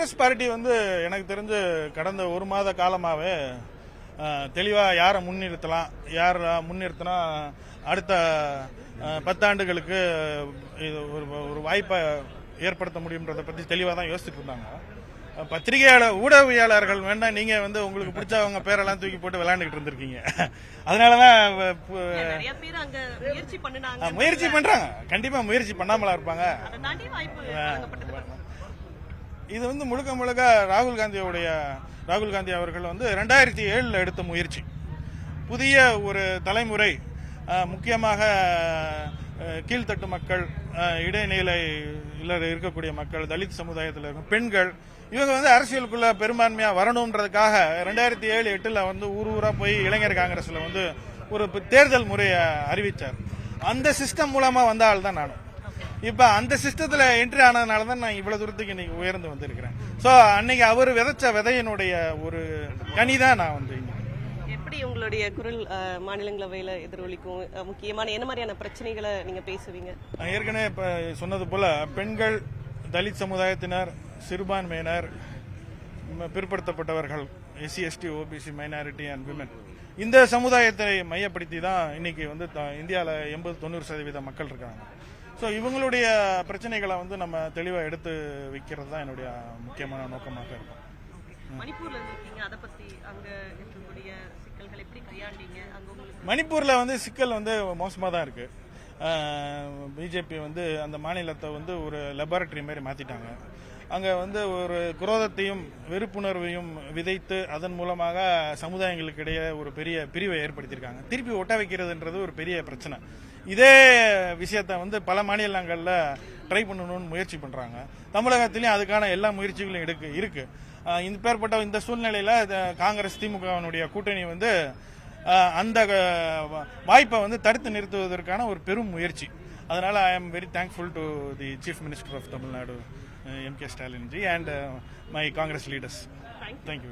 Congress party வந்து எனக்கு தெரிஞ்சு கடந்த ஒரு மாத காலமாகவே தெளிவாக யாரை முன்னிறுத்தலாம், யார் முன்னிறுத்தினா அடுத்த 10 ஆண்டுகளுக்கு இது ஒரு வாய்ப்பை ஏற்படுத்த முடியுன்றதை பற்றி தெளிவாக தான் யோசிச்சுட்டு இருந்தாங்க. பத்திரிகையாளர் ஊடகவியலாளர்கள் வேண்டாம், நீங்க வந்து உங்களுக்கு பிடிச்சவங்க பேரெல்லாம் தூக்கி போட்டு விளையாண்டுகிட்டு இருந்திருக்கீங்க. அதனாலதான் முயற்சி பண்றாங்க. கண்டிப்பா முயற்சி பண்ணாமலா இருப்பாங்க. இது வந்து முழுக்க முழுக்க ராகுல் காந்தி அவர்கள் வந்து 2007 எடுத்த முயற்சி. புதிய ஒரு தலைமுறை, முக்கியமாக கீழ்த்தட்டு மக்கள், இடைநிலையில் இருக்கக்கூடிய மக்கள், தலித் சமுதாயத்தில் இருக்கும் பெண்கள், இவங்க வந்து அரசியலுக்குள்ள பெரும்பான்மையா வரணும்ன்றதுக்காக 2007-8 வந்து ஊரா போய் இளைஞர் காங்கிரஸ்ல வந்து ஒரு தேர்தல் முறையை அறிவிச்சார். அந்த சிஸ்டம் மூலமா வந்த ஆள் தான் நான். இப்ப அந்த சிஸ்டத்துல என்ட்ரி ஆனதுனால தான் நான் இவ்வளவு தூரத்துக்கு இன்னைக்கு உயர்ந்து வந்திருக்கிறேன். சோ அன்னைக்கு அவர் விதைச்ச விதையினுடைய ஒரு கனி தான் நான் வந்து. எப்படி உங்களுடைய குரல் மாநிலங்களவையில எதிரொலிக்கும்? முக்கியமான என்ன மாதிரியான பிரச்சனைகளை நீங்க பேசுவீங்க? ஏற்கனவே இப்ப சொன்னது போல பெண்கள், தலித் சமுதாயத்தினர், சிறுபான்மையினர், பிற்படுத்தப்பட்டவர்கள், SC, ST, OBC, minority and women, இந்த சமுதாயத்தை மையப்படுத்தி தான் இன்னைக்கு வந்து இந்தியாவில் 80-90% மக்கள் இருக்காங்க. ஸோ இவங்களுடைய பிரச்சனைகளை வந்து நம்ம தெளிவாக எடுத்து வைக்கிறது தான் என்னுடைய முக்கியமான நோக்கமாக இருக்கும். மணிப்பூர்ல இருக்கீங்க, அதை பத்தி அங்க இருக்கக்கூடிய சிக்கல்கள் எப்படி கையாண்டீங்க? மணிப்பூர்ல வந்து சிக்கல் வந்து மோசமாக தான் இருக்கு. பிஜேபி வந்து அந்த மாநிலத்தை வந்து ஒரு லெபார்டரி மாதிரி மாத்திட்டாங்க. அங்க வந்து ஒரு குரோதத்தையும் வெறுப்புணர்வையும் விதைத்து அதன் மூலமாக சமுதாயங்களுக்கு இடையே ஒரு பெரிய பிரிவை ஏற்படுத்தியிருக்காங்க. திருப்பி ஒட்ட வைக்கிறதுன்றது ஒரு பெரிய பிரச்சனை. இதே விஷயத்த வந்து பல மாநிலங்கள்ல ட்ரை பண்ணணும்னு முயற்சி பண்றாங்க. தமிழகத்திலையும் அதுக்கான எல்லா முயற்சிகளும் இருக்கு. இந்த பேர்பட்ட இந்த சூழ்நிலையில காங்கிரஸ் திமுகவினுடைய கூட்டணி வந்து அந்த வாய்ப்பை வந்து தடுத்து நிறுத்துவதற்கான ஒரு பெரும் முயற்சி. அதனால I am very thankful to the chief minister of Tamil Nadu M.K. Stalin ji and my Congress leaders. Thank you.